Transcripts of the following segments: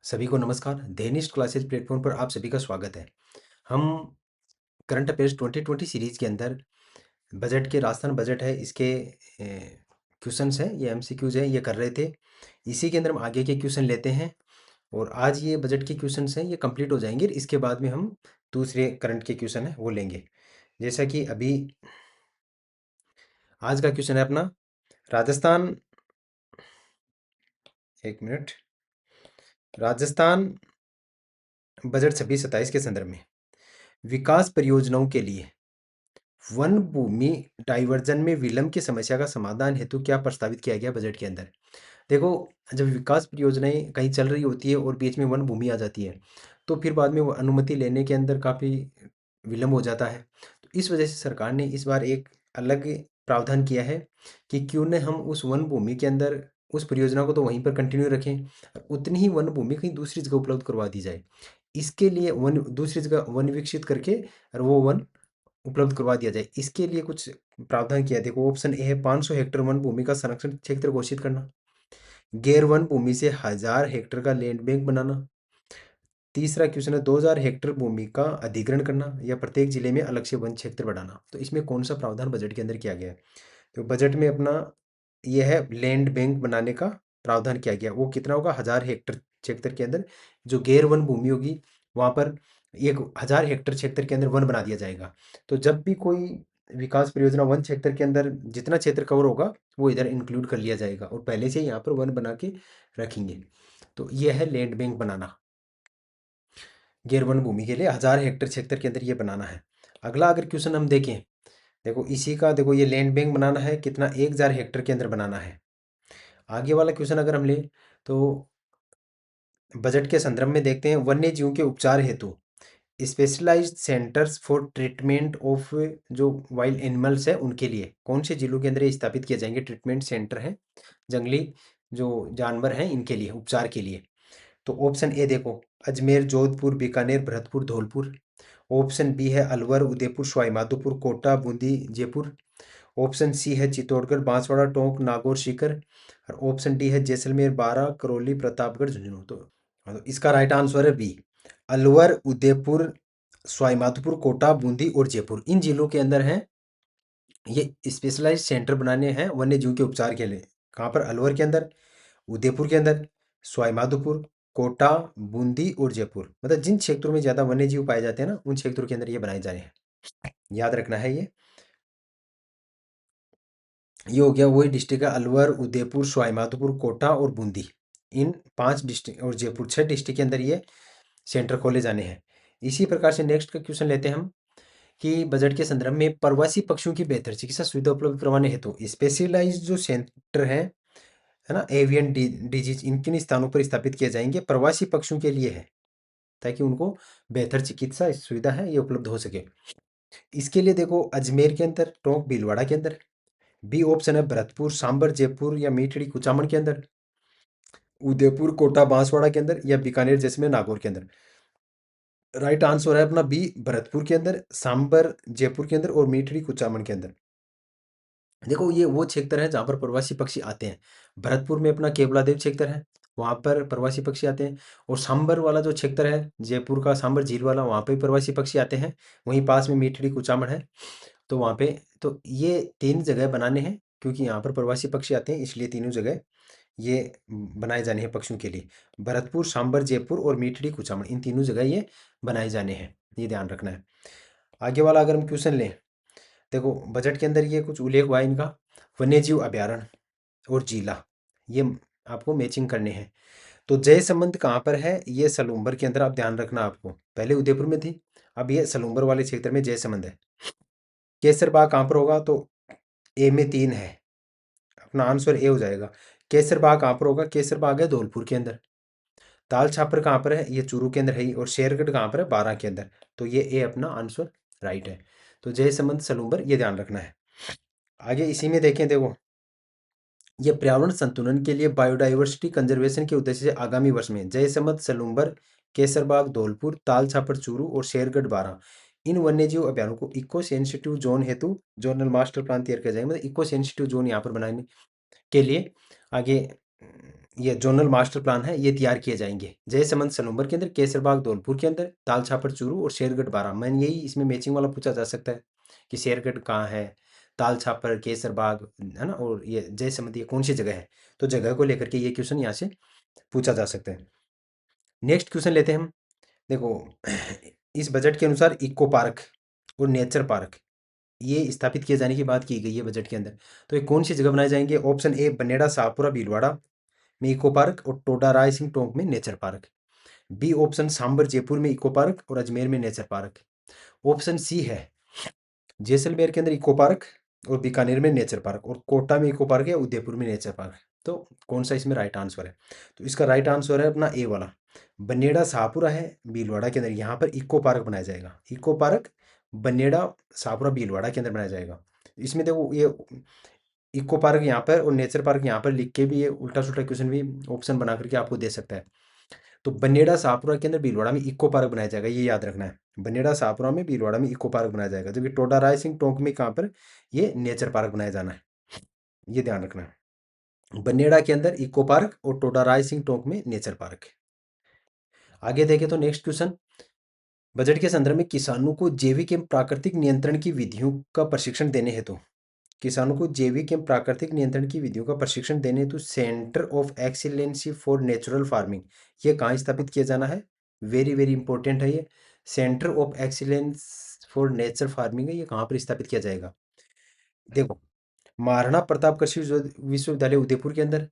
सभी को नमस्कार। धेनिस्ट क्लासेस प्लेटफॉर्म पर आप सभी का स्वागत है। हम करंट अफेयर्स 2020 सीरीज के अंदर बजट के राजस्थान बजट है इसके क्वेश्चंस हैं, ये एमसीक्यूज हैं, ये कर रहे थे। इसी के अंदर हम आगे के क्वेश्चन लेते हैं और आज ये बजट के क्वेश्चंस हैं, ये कंप्लीट हो जाएंगे। इसके बाद में हम दूसरे करंट के क्वेश्चन हैं वो लेंगे। जैसा कि अभी आज का क्वेश्चन है अपना राजस्थान, एक मिनट, राजस्थान बजट 26-27 के संदर्भ में विकास परियोजनाओं के लिए वन भूमि डाइवर्जन में विलंब की समस्या का समाधान हेतु क्या प्रस्तावित किया गया बजट के अंदर। देखो, जब विकास परियोजनाएं कहीं चल रही होती है और बीच में वन भूमि आ जाती है तो फिर बाद में वो अनुमति लेने के अंदर काफ़ी विलंब हो जाता है। तो इस वजह से सरकार ने इस बार एक अलग प्रावधान किया है कि क्यों न हम उस वन भूमि के अंदर उस परियोजना को तो वहीं पर कंटिन्यू रखें और उतनी ही वन भूमि कहीं दूसरी जगह उपलब्ध करवा दी जाए। इसके लिए वन दूसरी जगह वन विकसित करके और वो वन उपलब्ध करवा दिया जाए। इसके लिए कुछ प्रावधान किया है। देखो, ऑप्शन ए है 500 हेक्टेयर वन भूमि का संरक्षण क्षेत्र घोषित करना। गैर वन भूमि से 1000 हेक्टेयर का लैंड बैंक बनाना। तीसरा क्वेश्चन है 2000 हेक्टेयर भूमि का अधिग्रहण करना या प्रत्येक जिले में अलग से वन क्षेत्र बढ़ाना। तो इसमें कौन सा प्रावधान बजट के अंदर किया गया है? तो बजट में अपना यह है लैंड बैंक बनाने का प्रावधान किया गया। वो कितना होगा? 1000 हेक्टेयर क्षेत्र के अंदर जो गैर वन भूमि होगी वहाँ पर एक 1000 हेक्टेयर क्षेत्र के अंदर वन बना दिया जाएगा। तो जब भी कोई विकास परियोजना वन क्षेत्र के अंदर जितना क्षेत्र कवर होगा वो इधर इंक्लूड कर लिया जाएगा और पहले से यहाँ पर वन बना के रखेंगे। तो ये है लैंड बैंक बनाना। गैर वन भूमि के लिए 1000 हेक्टेयर क्षेत्र के अंदर ये बनाना है। अगला अगर क्वेश्चन हम देखें, देखो इसी का, देखो ये लैंड बैंक बनाना है कितना? 1000 हेक्टेयर के अंदर बनाना है। आगे वाला क्वेश्चन अगर हम लें तो बजट के संदर्भ में देखते हैं वन्य जीवों के उपचार हेतु specialised centres for treatment of जो वाइल्ड एनिमल्स है उनके लिए कौन से जिलों के अंदर ये स्थापित किए जाएंगे? ट्रीटमेंट सेंटर हैं जंगली जो जानवर हैं इनके लिए उपचार के लिए। तो ऑप्शन ए देखो, अजमेर, जोधपुर, बीकानेर, भरतपुर, धौलपुर। ऑप्शन बी है अलवर, उदयपुर, सवाईमाधोपुर, कोटा, बूंदी, जयपुर। ऑप्शन सी है चित्तौड़गढ़, बांसवाड़ा, टोंक, नागौर, सीकर। और ऑप्शन डी है जैसलमेर, बारां, करौली, प्रतापगढ़, झुंझुनू। तो इसका राइट आंसर है बी, अलवर, उदयपुर, सवाईमाधोपुर, कोटा, बूंदी और जयपुर। इन जिलों के अंदर है ये स्पेशलाइज्ड सेंटर बनाने हैं वन्य जीव के उपचार के लिए। कहाँ पर? अलवर के अंदर, उदयपुर के अंदर, सवाईमाधोपुर, कोटा, बूंदी और जयपुर। मतलब जिन क्षेत्रों में ज़्यादा वन्य जीव पाए जाते हैं ना उन क्षेत्रों के अंदर ये बनाए जा रहे हैं। याद रखना है ये हो गया वही डिस्ट्रिक्ट है अलवर, उदयपुर, सवाईमाधोपुर, कोटा और बूंदी। इन 5 डिस्ट्रिक्ट और जयपुर 6 डिस्ट्रिक्ट के अंदर ये सेंटर खोले जाने हैं। इसी प्रकार से नेक्स्ट का क्वेश्चन लेते हैं हम कि बजट के संदर्भ में प्रवासी पक्षियों की बेहतर चिकित्सा सुविधा उपलब्ध करवाने हेतु स्पेशलाइज्ड जो सेंटर है ना, एवियन डिजीज, इन किन स्थानों पर स्थापित किए जाएंगे? प्रवासी पक्षियों के लिए है ताकि उनको बेहतर चिकित्सा सुविधा है ये उपलब्ध हो सके। इसके लिए देखो अजमेर के अंदर, टोंक, भीलवाड़ा के अंदर। बी ऑप्शन है भरतपुर, सांबर, जयपुर या मीठड़ी, कुचामन के अंदर। उदयपुर, कोटा, बांसवाड़ा के अंदर या बीकानेर, जैसलमेर, नागौर के अंदर। राइट आंसर है अपना बी, भरतपुर के अंदर, सांबर, जयपुर के अंदर और मीठड़ी, कुचामन के अंदर। देखो ये वो क्षेत्र है जहाँ पर प्रवासी पक्षी आते हैं। भरतपुर में अपना केवलादेव क्षेत्र है, वहाँ पर प्रवासी पक्षी आते हैं। और सांबर वाला जो क्षेत्र है जयपुर का, सांबर झील वाला, वहाँ पे भी प्रवासी पक्षी आते हैं। वहीं पास में मीठड़ी, कुचामन है। तो वहाँ पे तो ये 3 जगह बनाने हैं क्योंकि यहाँ पर प्रवासी पक्षी आते हैं, इसलिए तीनों जगह ये बनाए जाने हैं पक्षियों के लिए। भरतपुर, सांबर, जयपुर और मीठड़ी, कुचामन, इन तीनों जगह ये बनाए जाने हैं, ये ध्यान रखना है। आगे वाला अगर हम क्वेश्चन लें, देखो बजट के अंदर ये कुछ उल्लेख हुआ है इनका, वन्यजीव अभयारण्य और जिला, ये आपको मैचिंग करने हैं। तो जयसमंद कहाँ पर है? ये सलूम्बर के अंदर, आप ध्यान रखना। आपको पहले उदयपुर में थी, अब ये सलूम्बर वाले क्षेत्र में जयसमंद है। केसरबाग कहाँ पर होगा? तो ए में 3 है, अपना आंसर ए हो जाएगा। केसरबाग कहाँ पर होगा? केसरबाग है धौलपुर के अंदर। ताल छापर कहाँ पर है? ये चूरू के अंदर है ही। और शेरगढ़ कहाँ पर है? बारां के अंदर। तो ये ए अपना आंसर राइट है। तो जयसमंद, सलूम्बर, ये ध्यान रखना है। आगे इसी में देखें, देखो ये पर्यावरण संतुलन के लिए बायोडाइवर्सिटी कंजर्वेशन के उद्देश्य से आगामी वर्ष में जयसमंद, सलूम्बर, केसरबाग, धौलपुर, ताल छापर, चूरू और शेरगढ़, बारां, इन वन्यजीव अभ्यारणों को इको सेंसिटिव जोन हेतु जोनल मास्टर प्लान तैयार किया जाएगा। मतलब इको सेंसिटिव जोन यहाँ पर बनाने के लिए आगे ये जोनल मास्टर प्लान है, ये तैयार किए जाएंगे। जयसमंद सनूबर के अंदर, केसरबाग धौलपुर के अंदर, ताल छापर चूरू और शेरगढ़ बारां। मैंने यही इसमें मैचिंग वाला पूछा जा सकता है कि शेरगढ़ कहाँ है, ताल छापर, केसरबाग, है ना, और ये जयसमंद ये कौन सी जगह है। तो जगह को लेकर के ये क्वेश्चन यहाँ से पूछा जा सकता है। नेक्स्ट क्वेश्चन लेते हैं हम। देखो, इस बजट के अनुसार इको पार्क और नेचर पार्क ये स्थापित किए जाने की बात की गई है बजट के अंदर। तो ये कौन सी जगह बनाए जाएंगे? ऑप्शन ए बनेड़ा शाहपुरा भीलवाड़ा में इको पार्क और टोडा राय सिंह टोंक में nature park. B option Sambhar Jaipur में इको पार्क और अजमेर में नेचर पार्क। ऑप्शन सी है जैसलमेर के अंदर इको पार्क और बीकानेर में नेचर पार्क, और कोटा में इको पार्क है, उदयपुर में नेचर पार्क। तो कौन सा इसमें राइट आंसर है? तो इसका राइट आंसर है अपना ए वाला, बनेड़ा शाहपुरा है भीलवाड़ा के अंदर, यहाँ पर इको पार्क बनाया जाएगा। इको पार्क बनेड़ा शाहपुरा भीलवाड़ा के अंदर बनाया जाएगा। इसमें देखो, ये इको पार्क यहाँ पर और नेचर पार्क यहाँ पर लिख के भी ये उल्टा सुल्टा क्वेश्चन भी ऑप्शन बना करके आपको दे सकता है। तो बनेड़ा शाहपुरा के अंदर भीलवाड़ा में इको पार्क बनाया जाएगा, ये याद रखना है। बनेड़ा शाहपुरा में भीलवाड़ा में इको पार्क बनाया जाएगा, जबकि टोडा राय सिंह टोंक में कहाँ पर ये नेचर पार्क बनाया जाना है, ये ध्यान रखना है। बनेड़ा के अंदर इको पार्क और टोडा राय सिंह टोंक में नेचर पार्क। आगे देखें तो नेक्स्ट क्वेश्चन, बजट के संदर्भ में किसानों को जैविक एवं प्राकृतिक नियंत्रण की विधियों का प्रशिक्षण देने हेतु, किसानों को जैविक एवं प्राकृतिक नियंत्रण की विधियों का प्रशिक्षण देने हेतु centre of excellency for natural farming ये कहाँ स्थापित किया जाना है? वेरी वेरी इंपॉर्टेंट है ये। Centre of excellence for nature farming है, ये कहाँ पर स्थापित किया जाएगा? देखो, महाराणा प्रताप कृषि विश्वविद्यालय उदयपुर के अंदर।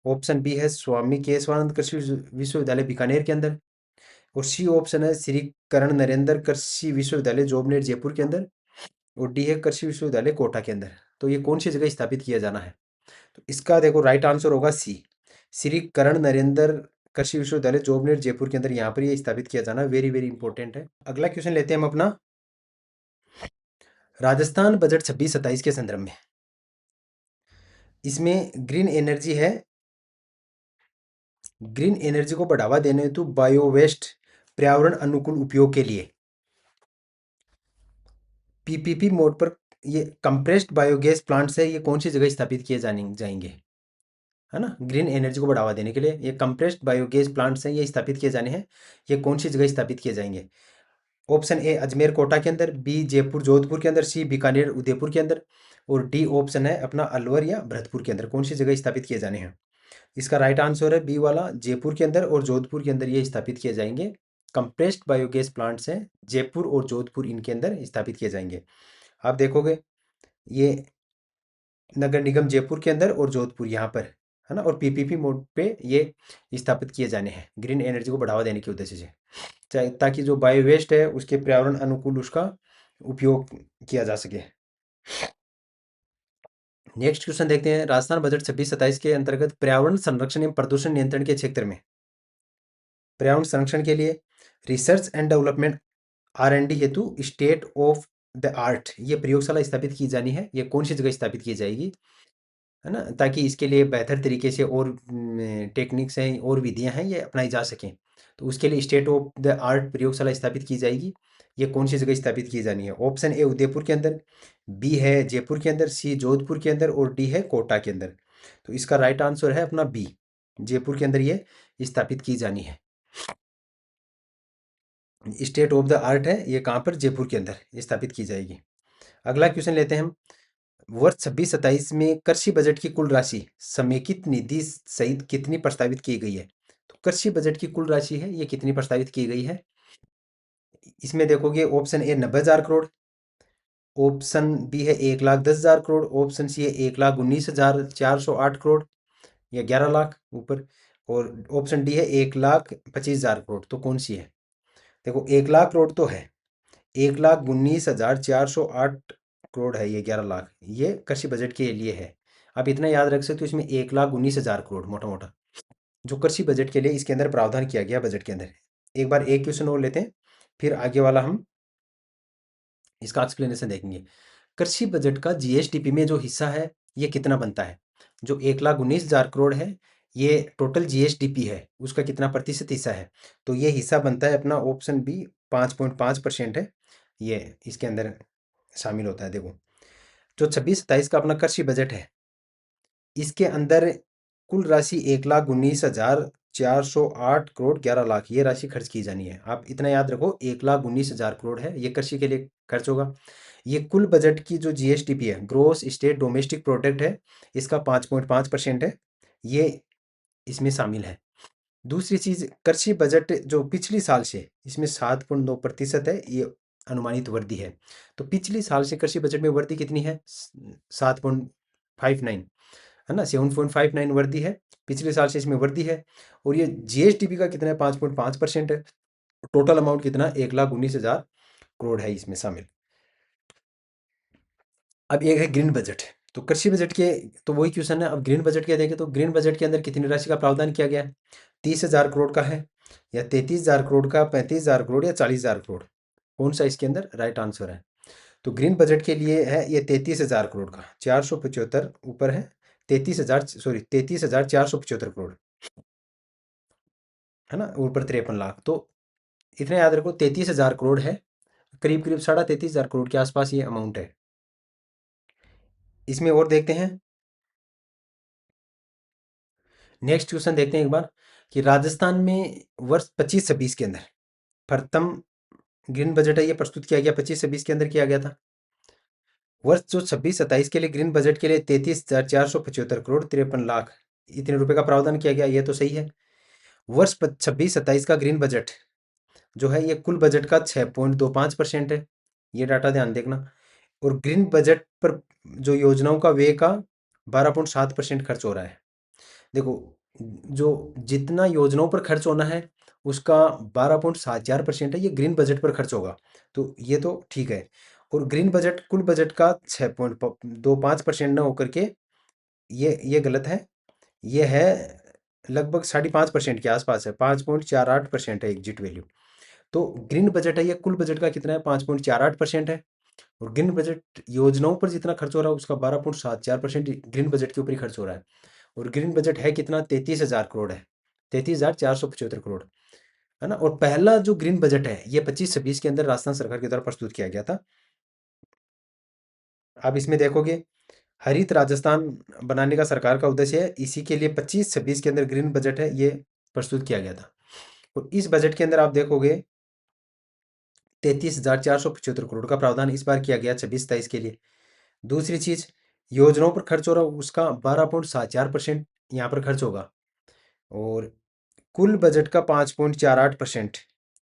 ऑप्शन बी है स्वामी केशवानंद कृषि विश्वविद्यालय बीकानेर के अंदर। और सी ऑप्शन है श्री करण नरेंद्र कृषि विश्वविद्यालय जोबनेर जयपुर के अंदर। और डी है कृषि विश्वविद्यालय कोटा के अंदर। तो ये कौन सी जगह स्थापित किया जाना है? तो इसका देखो राइट आंसर होगा सी, श्री करण नरेंद्र कृषि विश्वविद्यालय जोबनेर जयपुर के अंदर, यहाँ पर ये स्थापित किया जाना वेरी वेरी इंपॉर्टेंट है। अगला क्वेश्चन लेते हैं हम अपना, राजस्थान बजट 26-27 के संदर्भ में। इसमें ग्रीन एनर्जी है, ग्रीन एनर्जी को बढ़ावा देने हेतु बायोवेस्ट पर्यावरण अनुकूल उपयोग के लिए पीपीपी मोड पर ये कंप्रेस्ड बायोगैस प्लांट्स है, ये कौन सी जगह स्थापित किए जाने जाएंगे, है ना? ग्रीन एनर्जी को बढ़ावा देने के लिए ये कंप्रेस्ड बायोगैस प्लांट्स हैं, ये स्थापित किए जाने हैं। ये कौन सी जगह स्थापित किए जाएंगे? ऑप्शन ए अजमेर कोटा के अंदर, बी जयपुर जोधपुर के अंदर, सी बीकानेर उदयपुर के अंदर, और डी ऑप्शन है अपना अलवर या भरतपुर के अंदर। कौन सी जगह स्थापित किए जाने हैं? इसका राइट आंसर है बी वाला, जयपुर के अंदर और जोधपुर के अंदर ये स्थापित किए जाएंगे। कंप्रेस्ड बायोगैस प्लांट्स हैं, जयपुर और जोधपुर इनके अंदर स्थापित किए जाएंगे। आप देखोगे ये नगर निगम जयपुर के अंदर और जोधपुर यहाँ पर, है ना, और पीपीपी मोड पे ये स्थापित किए जाने हैं ग्रीन एनर्जी को बढ़ावा देने के उद्देश्य से, चाहे ताकि जो बायो वेस्ट है उसके पर्यावरण अनुकूल उसका उपयोग किया जा सके। नेक्स्ट क्वेश्चन देखते हैं, राजस्थान बजट 26-27 के अंतर्गत पर्यावरण संरक्षण एवं प्रदूषण नियंत्रण के क्षेत्र में पर्यावरण संरक्षण के लिए रिसर्च एंड डेवलपमेंट R&D हेतु स्टेट ऑफ द आर्ट ये प्रयोगशाला स्थापित की जानी है, ये कौन सी जगह स्थापित की जाएगी, है ना, ताकि इसके लिए बेहतर तरीके से और टेक्निक्स हैं और विधियां हैं ये अपनाई जा सकें। तो उसके लिए स्टेट ऑफ द आर्ट प्रयोगशाला स्थापित की जाएगी। ये कौन सी जगह स्थापित की जानी है? ऑप्शन ए उदयपुर के अंदर, बी है जयपुर के अंदर, सी जोधपुर के अंदर, और डी है कोटा के अंदर। तो इसका राइट आंसर है अपना बी, जयपुर के अंदर ये स्थापित की जानी है। स्टेट ऑफ द आर्ट है ये कहाँ पर? जयपुर के अंदर स्थापित की जाएगी। अगला क्वेश्चन लेते हैं हम, वर्ष 26-27 में कृषि बजट की कुल राशि समेकित निधि सहित कितनी प्रस्तावित की गई है? तो कृषि बजट की कुल राशि है ये कितनी प्रस्तावित की गई है? इसमें देखोगे option A 90,000 crore, option B है 1,10,000 करोड़, ऑप्शन सी है 1,19,408 करोड़ या 11 लाख ऊपर, और ऑप्शन डी है 1,25,000 करोड़। तो कौन सी है? देखो 1 लाख करोड़ तो है, 1,19,408 करोड़ है, ये 11 लाख ये कृषि बजट के लिए है। आप इतना याद रख सकते हो, इसमें 1,19,000 करोड़ मोटा मोटा जो कृषि बजट के लिए इसके अंदर प्रावधान किया गया बजट के अंदर। एक बार एक क्वेश्चन और लेते हैं, फिर आगे वाला हम इसका एक्सप्लेनेशन देखेंगे। कृषि बजट का जीएसडीपी में जो हिस्सा है ये कितना बनता है? जो 1,19,000 करोड़ है ये टोटल जीएसडीपी है, उसका कितना प्रतिशत हिस्सा है? तो ये हिस्सा बनता है अपना ऑप्शन बी, 5.5% है, ये इसके अंदर शामिल होता है। देखो, जो 26-27 का अपना कृषि बजट है इसके अंदर कुल राशि 1,19,408 करोड़ 11 लाख ये राशि खर्च की जानी है। आप इतना याद रखो, 1,19,000 करोड़ है ये कृषि के लिए खर्च होगा। ये कुल बजट की जो जीएसडीपी है, ग्रोस स्टेट डोमेस्टिक प्रोडक्ट है, इसका 5.5% है, ये इसमें शामिल है। दूसरी चीज, कृषि बजट जो पिछली साल से इसमें 7.9% है, ये अनुमानित वृद्धि है। तो पिछली साल से कृषि बजट में वृद्धि कितनी है? 7.59 है ना, 7.59 वृद्धि है। पिछले साल से इसमें वृद्धि है। और ये जीएसडीपी का कितना है? 5.5% है। टोटल अमाउंट कितना? 1,19,000 करोड़ है इसमें शामिल। अब एक है ग्रीन बजट। तो कृषि बजट के तो वही क्वेश्चन है। अब ग्रीन बजट क्या देंगे? तो ग्रीन बजट के अंदर कितनी राशि का प्रावधान किया गया है? 30,000 करोड़ का है, या 33,000 करोड़ का, 35,000 करोड़, या 40,000 करोड़? कौन सा इसके अंदर राइट आंसर है? तो ग्रीन बजट के लिए है ये 33,000 करोड़ का, 475 ऊपर है, 33,000, सॉरी 33,475 करोड़ है ना, ऊपर 53 लाख। तो इतना याद रखो, 33,000 करोड़ है, करीब करीब 33,500 करोड़ के आसपास ये अमाउंट है। इसमें और देखते हैं, नेक्स्ट क्वेश्चन देखते हैं एक बार, कि राजस्थान में वर्ष 25-26 के अंदर प्रथम ग्रीन बजट है ये प्रस्तुत किया गया, 25-26 के अंदर किया गया था। वर्ष जो 26-27 के लिए ग्रीन बजट के लिए 33,475 करोड़ 53 लाख इतने रुपए का प्रावधान किया गया, ये तो सही है। वर्ष 26-27 का ग्रीन बजट जो है ये कुल बजट का 6.25% है, ये डाटा ध्यान देखना। और ग्रीन बजट पर जो योजनाओं का व्यय का 12.7% खर्च हो रहा है। देखो, जो जितना योजनाओं पर खर्च होना है उसका 12.74% है, ये ग्रीन बजट पर खर्च होगा, तो ये तो ठीक है। और ग्रीन बजट कुल बजट का 6.25% ना होकर के ये गलत है, ये है लगभग 5.5% के आसपास है, 5.48% है एग्जिट वैल्यू। तो ग्रीन बजट है ये कुल बजट का कितना है? 5.48% है। और ग्रीन बजट योजनाओं पर जितना खर्च हो रहा है उसका 12.74% ग्रीन बजट के ऊपर ही खर्च हो रहा है। और ग्रीन बजट है कितना? 33,000 करोड़ है, 33,475 करोड़ है ना। और पहला जो ग्रीन बजट है ये 25-26 के अंदर राजस्थान सरकार के द्वारा प्रस्तुत किया गया था। आप इसमें देखोगे, हरित राजस्थान बनाने का सरकार का उद्देश्य है, इसी के लिए 25-26 के अंदर ग्रीन बजट है ये प्रस्तुत किया गया था। और इस बजट के अंदर आप देखोगे 33,475 करोड़ का प्रावधान इस बार किया गया 26-27 के लिए। दूसरी चीज, योजनाओं पर खर्च हो रहा उसका 12.74% यहाँ पर खर्च होगा। और कुल बजट का 5.48%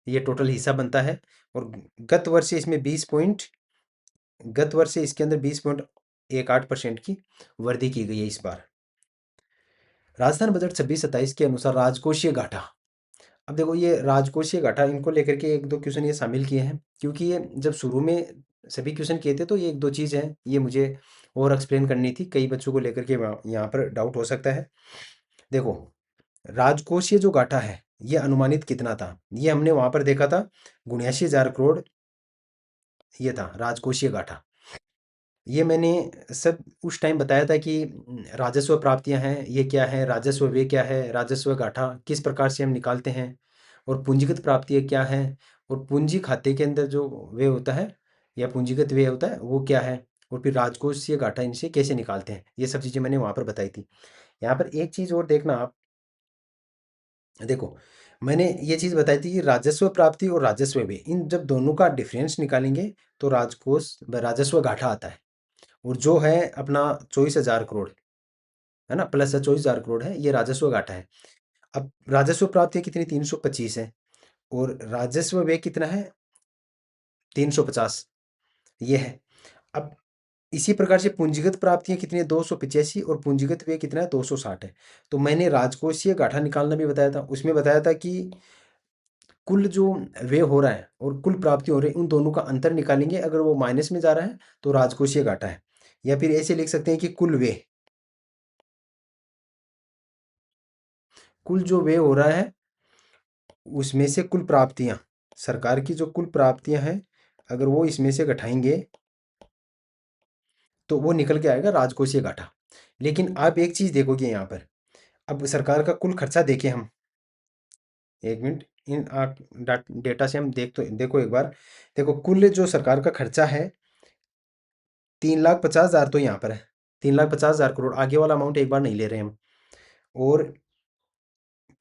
ये टोटल हिस्सा बनता है। और गत वर्ष से इसमें 20.18% की वृद्धि की गई है इस बार। राजस्थान बजट 26-27 के अनुसार राजकोषीय घाटा। अब देखो, ये राजकोषीय घाटा इनको लेकर के एक दो क्वेश्चन ये शामिल किए हैं, क्योंकि ये जब शुरू में सभी क्वेश्चन किए थे तो ये एक दो चीज़ हैं ये मुझे और एक्सप्लेन करनी थी, कई बच्चों को लेकर के यहाँ पर डाउट हो सकता है। देखो, राजकोषीय जो घाटा है ये अनुमानित कितना था? ये हमने वहां पर देखा था 79,000 करोड़, ये था राजकोषीय घाटा। ये मैंने सब उस टाइम बताया था कि राजस्व प्राप्तियां हैं ये क्या है, राजस्व व्यय क्या है, राजस्व घाटा किस प्रकार से हम निकालते हैं, और पूंजीगत प्राप्तियां क्या है, और पूंजी खाते के अंदर जो व्यय होता है या पूंजीगत व्यय होता है वो क्या है, और फिर राजकोषीय घाटा इनसे कैसे निकालते हैं, ये सब चीज़ें मैंने वहाँ पर बताई थी। यहाँ पर एक चीज़ और देखना आप, देखो, मैंने ये चीज़ बताई थी कि राजस्व प्राप्ति और राजस्व व्यय इन जब दोनों का डिफरेंस निकालेंगे तो राजस्व घाटा आता है। और जो है अपना 24,000 करोड़ है ना, प्लस 24,000 करोड़ है, ये राजस्व घाटा है। अब राजस्व प्राप्ति कितनी? 325 है। और राजस्व व्यय कितना है? 350, ये है। अब इसी प्रकार से पूंजीगत प्राप्तियां कितनी है? 285, और पूंजीगत व्यय कितना है? 260 है। तो मैंने राजकोषीय घाटा निकालना भी बताया था, उसमें बताया था कि कुल जो व्यय हो रहा है और कुल प्राप्ति हो रही है उन दोनों का अंतर निकालेंगे, अगर वो माइनस में जा रहा है तो राजकोषीय घाटा है। या फिर ऐसे लिख सकते हैं कि कुल जो व्यय हो रहा है उसमें से कुल प्राप्तियां, सरकार की जो कुल प्राप्तियां हैं अगर वो इसमें से घटाएंगे तो वो निकल के आएगा राजकोषीय घाटा। लेकिन आप एक चीज देखोगे यहाँ पर, अब सरकार का कुल खर्चा देखें हम, एक मिनट, इन डेटा से हम देखो एक बार। देखो, कुल जो सरकार का खर्चा है 3,50,000 तो यहाँ पर है, 3,50,000 करोड़, आगे वाला अमाउंट एक बार नहीं ले रहे हम। और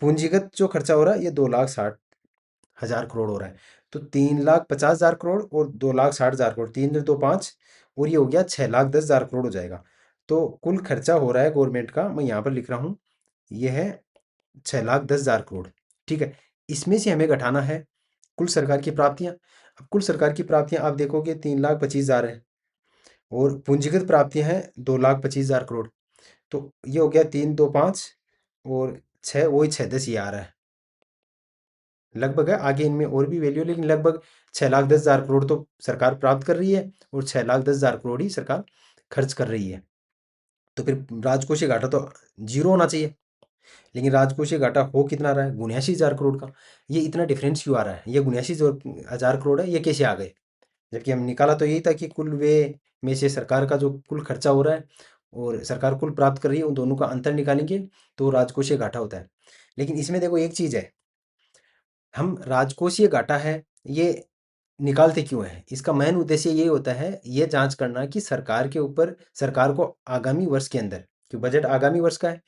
पूंजीगत जो खर्चा हो रहा है ये 2,60,000 करोड़ हो रहा है। तो 3,50,000 करोड़ और 2,60,000 करोड़, 3 2 5, और ये हो गया 6,10,000 करोड़ हो जाएगा। तो कुल खर्चा हो रहा है गवर्नमेंट का, मैं यहाँ पर लिख रहा हूँ, ये है 6,10,000 करोड़। ठीक है, इसमें से हमें घटाना है कुल सरकार की प्राप्तियां। अब कुल सरकार की प्राप्तियां आप देखोगे 3,25,000 है, और पूंजीगत प्राप्तियां हैं 2,25,000 करोड़। तो ये हो गया 3 2 5 और छः, वही 6 10 ये आ रहा है लगभग है। आगे इनमें और भी वैल्यू, लेकिन लगभग 6,10,000 करोड़ तो सरकार प्राप्त कर रही है, और 6,10,000 करोड़ ही सरकार खर्च कर रही है। तो फिर राजकोषीय घाटा तो जीरो होना चाहिए, लेकिन राजकोषीय घाटा हो कितना रहा है, 79,000 करोड़ का। ये इतना डिफरेंस क्यों आ रहा है, ये 79,000 करोड़ है, ये कैसे आ गए? जबकि हम निकाला तो यही था कि कुल व्यय में से सरकार का जो कुल खर्चा हो रहा है और सरकार कुल प्राप्त कर रही है, उन दोनों का अंतर निकालेंगे तो राजकोषीय घाटा होता है। लेकिन इसमें देखो एक चीज़ है, हम राजकोषीय घाटा है ये निकालते क्यों है? इसका मेन उद्देश्य ये होता है, ये जांच करना कि सरकार के ऊपर, सरकार को आगामी वर्ष के अंदर, कि बजट आगामी वर्ष का है,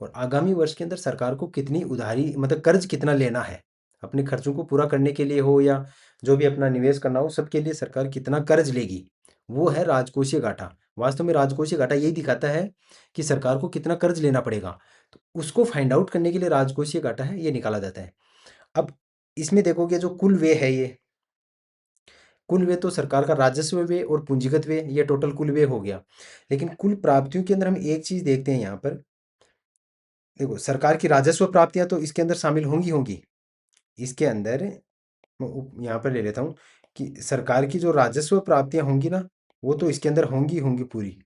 और आगामी वर्ष के अंदर सरकार को कितनी उधारी, मतलब कर्ज कितना लेना है, अपने खर्चों को पूरा करने के लिए हो या जो भी अपना निवेश करना हो, सबके लिए सरकार कितना कर्ज लेगी, वो है राजकोषीय घाटा। वास्तव में राजकोषीय घाटा यही दिखाता है कि सरकार को कितना कर्ज लेना पड़ेगा। तो उसको फाइंड आउट करने के लिए राजकोषीय घाटा है ये निकाला जाता है। अब इसमें देखोगे जो कुल व्यय है, ये कुल व्यय तो सरकार का राजस्व व्यय और पूंजीगत व्यय, ये टोटल कुल व्यय हो गया। लेकिन कुल प्राप्तियों के अंदर हम एक चीज देखते हैं यहाँ पर, देखो सरकार की राजस्व प्राप्तियां तो इसके अंदर शामिल होंगी होंगी। इसके अंदर मैं यहाँ पर ले लेता हूँ कि सरकार की जो राजस्व प्राप्तियां होंगी ना, वो तो इसके अंदर होंगी होंगी पूरी,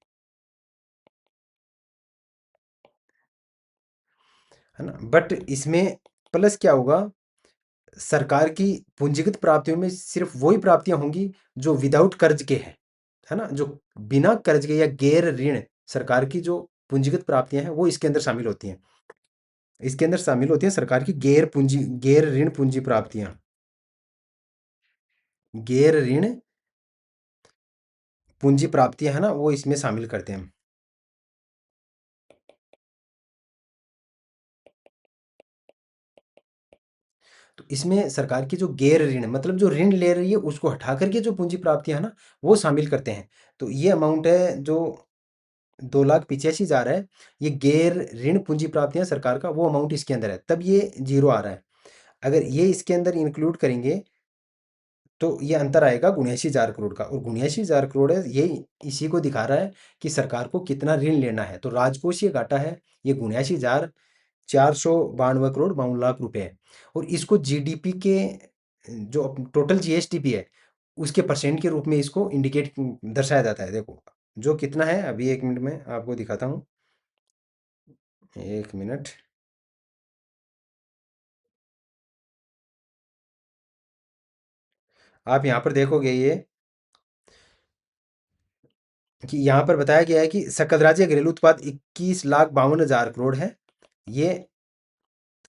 है ना। बट इसमें प्लस क्या होगा, सरकार की पूंजीगत प्राप्तियों में सिर्फ वही प्राप्तियां होंगी जो विदाउट कर्ज के हैं, है ना। जो बिना कर्ज के या गैर ऋण सरकार की जो पूंजीगत प्राप्तियां हैं वो इसके अंदर शामिल होती हैं। इसके अंदर शामिल होती हैं सरकार की गैर ऋण पूंजी प्राप्तियां, गैर ऋण पूंजी प्राप्तियां, है ना, वो इसमें शामिल करते हैं हम। तो इसमें सरकार की जो गैर ऋण, मतलब जो ऋण ले रही है उसको हटा करके जो पूंजी प्राप्तियां है ना, वो शामिल करते हैं। तो ये अमाउंट है जो 2,85,000 है, ये गैर ऋण पूंजी प्राप्तियां सरकार का, वो अमाउंट इसके अंदर है, तब ये जीरो आ रहा है। अगर ये इसके अंदर इंक्लूड करेंगे तो ये अंतर आएगा 79,000 करोड़ का, और 79,000 करोड़ है ये, इसी को दिखा रहा है कि सरकार को कितना ऋण लेना है। तो राजकोषीय घाटा है ये 79,492 करोड़ 52 लाख रुपए है। और इसको जीडीपी के, जो टोटल जीएसडीपी है उसके परसेंट के रूप में इसको इंडिकेट दर्शाया जाता है। देखो जो कितना है, अभी 1 मिनट में आपको दिखाता हूँ, 1 मिनट। आप यहाँ पर देखोगे ये, कि यहाँ पर बताया गया है कि सकल राज्य घरेलू उत्पाद 21,52,000 करोड़ है, ये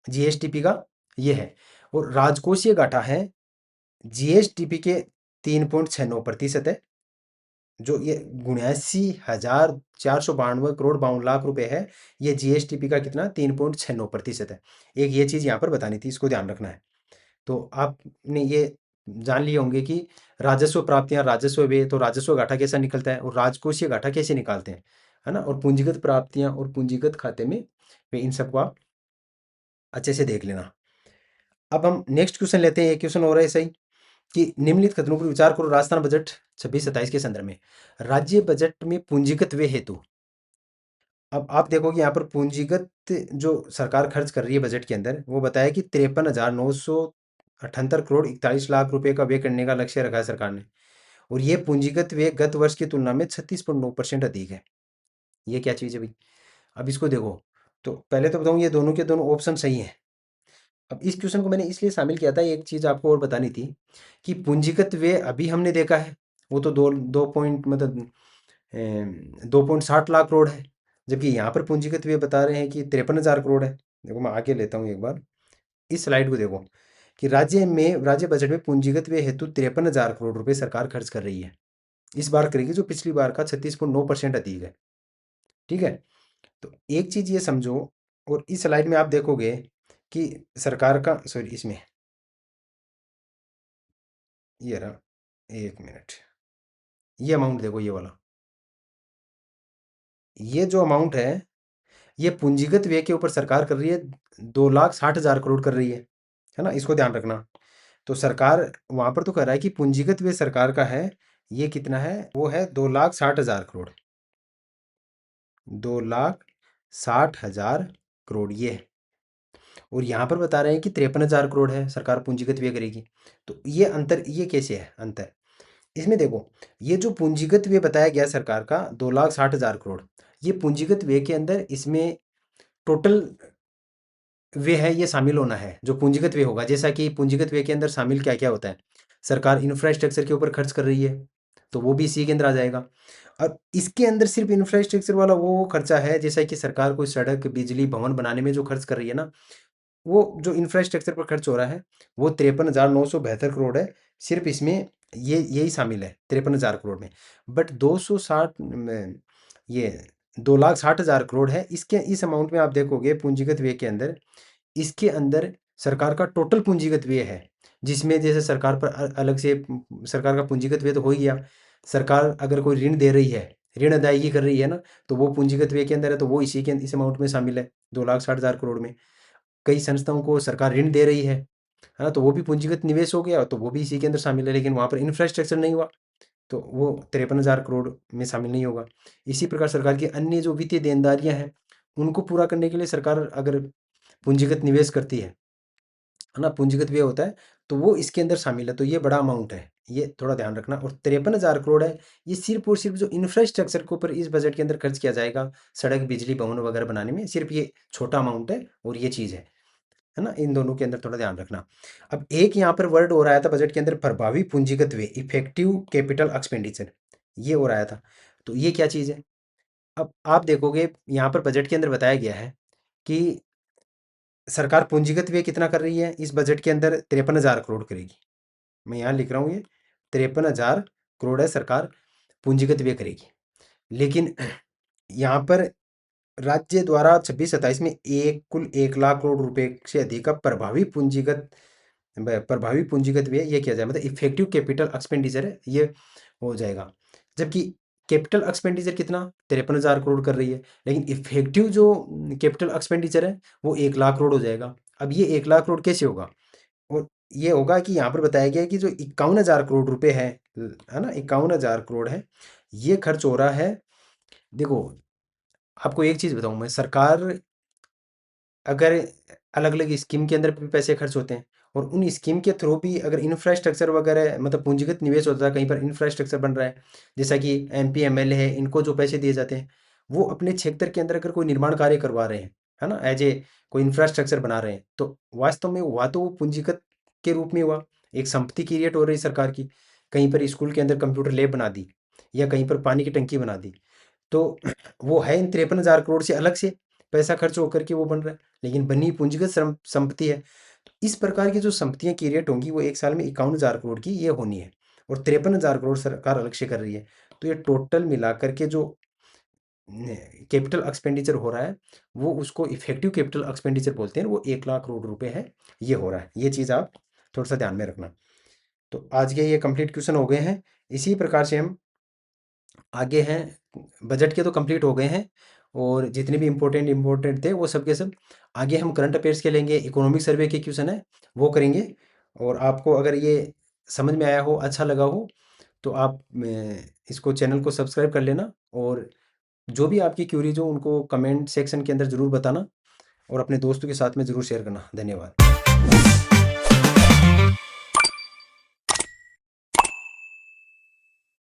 जीएसटीपी का ये है। और राजकोषीय घाटा है जीएसटीपी के 3.69% है, जो ये 79,492 करोड़ 52 लाख रुपए है, ये जीएसटीपी का कितना 3.96% है। एक ये चीज़ यहाँ पर बतानी थी, इसको ध्यान रखना है। तो आपने ये जान लिए होंगे कि राजस्व प्राप्तियां, राजस्व व्यय, तो राजस्व घाटा कैसा निकलता है और राजकोषीय घाटा कैसे निकालते हैं, है ना। और पूंजीगत प्राप्तियां और पूंजीगत खाते में वे, इन सबको आप अच्छे से देख लेना। अब हम नेक्स्ट क्वेश्चन लेते हैं। एक क्वेश्चन हो रहा है सही, कि निम्नलिखित कथनों पर विचार करो, राजस्थान बजट 26-27 के संदर्भ में राज्य बजट में पूंजीगत व्यय हेतु। अब आप देखोगे यहाँ पर पूंजीगत जो सरकार खर्च कर रही है बजट के अंदर, वो बताया कि 53,978 करोड़ 41 लाख रुपए का व्यय करने का लक्ष्य रखा है सरकार ने। और ये पूंजीगत व्यय गत वर्ष की तुलना में 36.9% अधिक है। ये क्या चीज़ है भाई? अब इसको देखो, तो पहले तो बताऊँ ये दोनों के दोनों ऑप्शन सही हैं। अब इस क्वेश्चन को मैंने इसलिए शामिल किया था, एक चीज़ आपको और बतानी थी, कि पूंजीगत व्यय अभी हमने देखा है वो तो दो दो पॉइंट मतलब 2.60 लाख करोड़ है, जबकि यहाँ पर पूंजीगत व्यय बता रहे हैं कि 53,000 करोड़ है। देखो मैं आगे लेता हूँ एक बार, इस स्लाइड को देखो, कि राज्य बजट में पूंजीगत व्यय हेतु 53,000 करोड़ रुपए सरकार खर्च कर रही है, इस बार करेगी, जो पिछली बार का 36.9% अधिक है। ठीक है, तो एक चीज ये समझो, और इस स्लाइड में आप देखोगे कि सरकार का, सॉरी, इसमें ये रहा, एक मिनट, ये अमाउंट देखो, ये वाला, ये जो अमाउंट है ये पूंजीगत व्यय के ऊपर सरकार कर रही है, 2,60,000 करोड़ कर रही है ना, इसको ध्यान रखना। तो सरकार वहां पर तो कह रहा है कि पूंजीगत व्यय सरकार का है, ये कितना है, वो है 2,60,000 करोड़, 2,60,000 करोड़ ये है। और यहाँ पर बता रहे हैं कि 53,000 करोड़ है सरकार पूंजीगत व्यय करेगी। तो ये अंतर, ये कैसे है अंतर, इसमें देखो, ये जो पूंजीगत व्यय बताया गया सरकार का 2,60,000 करोड़, ये पूंजीगत व्यय के अंदर इसमें टोटल व्यय है, ये शामिल होना है जो पूंजीगत व्यय होगा। जैसा कि पूंजीगत व्यय के अंदर शामिल क्या क्या होता है, सरकार इंफ्रास्ट्रक्चर के ऊपर खर्च कर रही है, तो वो भी इसी के अंदर आ जाएगा। अब इसके अंदर सिर्फ इंफ्रास्ट्रक्चर वाला वो खर्चा है, जैसा कि सरकार कोई सड़क, बिजली, भवन बनाने में जो खर्च कर रही है ना, वो जो इंफ्रास्ट्रक्चर पर खर्च हो रहा है वो 53,972 करोड़ है। सिर्फ इसमें ये यही शामिल है 53,000 करोड़ में। बट 260 में, ये 2,60,000 करोड़ है, इसके इस अमाउंट में आप देखोगे पूंजीगत व्यय के अंदर, इसके अंदर सरकार का टोटल पूंजीगत व्यय है, जिसमें जैसे सरकार पर अलग से सरकार का पूंजीगत व्यय तो हो ही गया। सरकार अगर कोई ऋण दे रही है, ऋण अदायगी कर रही है ना, तो वो पूंजीगत व्यय के अंदर है, तो वो इसी के इस अमाउंट में शामिल है 2,60,000 करोड़ में। कई संस्थाओं को सरकार ऋण दे रही है ना, तो वो भी पूंजीगत निवेश हो गया, तो वो भी इसी के अंदर शामिल है, लेकिन वहाँ पर इंफ्रास्ट्रक्चर नहीं हुआ, तो वो 53,000 करोड़ में शामिल नहीं होगा। इसी प्रकार सरकार की अन्य जो वित्तीय देनदारियां हैं, उनको पूरा करने के लिए सरकार अगर पूंजीगत निवेश करती है ना, पूंजीगत व्यय होता है, तो वो इसके अंदर शामिल है। तो ये बड़ा अमाउंट है, ये थोड़ा ध्यान रखना। और 53,000 करोड़ है, ये सिर्फ और सिर्फ जो इंफ्रास्ट्रक्चर के ऊपर इस बजट के अंदर खर्च किया जाएगा, सड़क, बिजली, भवन वगैरह बनाने में, सिर्फ ये छोटा अमाउंट है और ये चीज़ है ना, इन दोनों के अंदर थोड़ा ध्यान रखना। अब एक यहाँ पर वर्ड और आया था बजट के अंदर, प्रभावी पूंजीगत व्यय, इफेक्टिव कैपिटल एक्सपेंडिचर, ये और आया था। तो ये क्या चीज़ है, अब आप देखोगे यहाँ पर बजट के अंदर बताया गया है कि सरकार पूंजीगत व्यय कितना कर रही है इस बजट के अंदर, 53,000 करोड़ करेगी। मैं यहाँ लिख रहा हूँ, ये 53,000 करोड़ है सरकार पूंजीगत व्यय करेगी। लेकिन यहाँ पर राज्य द्वारा 26-27 में कुल 1,00,000 करोड़ रुपए से अधिक का प्रभावी पूंजीगत व्यय ये किया जाए, मतलब इफेक्टिव कैपिटल एक्सपेंडिचर है, ये हो जाएगा। जबकि कैपिटल एक्सपेंडिचर कितना, 53,000 करोड़ कर रही है, लेकिन इफेक्टिव जो कैपिटल एक्सपेंडिचर है वो 1,00,000 करोड़ हो जाएगा। अब ये 1,00,000 करोड़ कैसे होगा, और ये होगा कि यहाँ पर बताया गया है कि जो 51,000 करोड़ रुपए है ना, 51,000 करोड़ है, ये खर्च हो रहा है। देखो, आपको एक चीज़ बताऊँ मैं, सरकार अगर अलग अलग स्कीम के अंदर भी पैसे खर्च होते हैं, और उन स्कीम के थ्रू भी अगर इंफ्रास्ट्रक्चर वगैरह, मतलब पूंजीगत निवेश होता है, कहीं पर इंफ्रास्ट्रक्चर बन रहा है, जैसा कि एमपी एमएलए है, इनको जो पैसे दिए जाते हैं, वो अपने क्षेत्र के अंदर अगर कोई निर्माण कार्य करवा रहे हैं, है ना, एज ए कोई इंफ्रास्ट्रक्चर बना रहे हैं, तो वास्तव में हुआ तो वो पूंजीगत के रूप में हुआ, एक संपत्ति क्रिएट हो रही सरकार की। कहीं पर स्कूल के अंदर कंप्यूटर लैब बना दी, या कहीं पर पानी की टंकी बना दी, तो वो है इन 53,000 करोड़ से अलग से पैसा खर्च होकर के वो बन रहा है, लेकिन बनी पूंजीगत संपत्ति है। तो इस प्रकार की जो संपत्तियां क्रिएट होंगी वो एक साल में 51,000 करोड़ की ये होनी है, और 53,000 करोड़ सरकार अलग से कर रही है। तो ये टोटल मिलाकर के जो कैपिटल एक्सपेंडिचर हो रहा है, वो उसको इफेक्टिव कैपिटल एक्सपेंडिचर बोलते हैं, वो 1,00,000 करोड़ रुपए है, ये हो रहा है। ये चीज़ आप थोड़ा सा ध्यान में रखना। तो आज के ये कंप्लीट क्वेश्चन हो गए हैं। इसी प्रकार से हम आगे हैं, बजट के तो कंप्लीट हो गए हैं, और जितने भी इम्पोर्टेंट थे वो सब के सब आगे हम करंट अफेयर्स के लेंगे, इकोनॉमिक सर्वे के क्वेश्चन है वो करेंगे। और आपको अगर ये समझ में आया हो, अच्छा लगा हो, तो आप इसको, चैनल को सब्सक्राइब कर लेना, और जो भी आपकी क्यूरीज हो उनको कमेंट सेक्शन के अंदर ज़रूर बताना, और अपने दोस्तों के साथ में ज़रूर शेयर करना। धन्यवाद।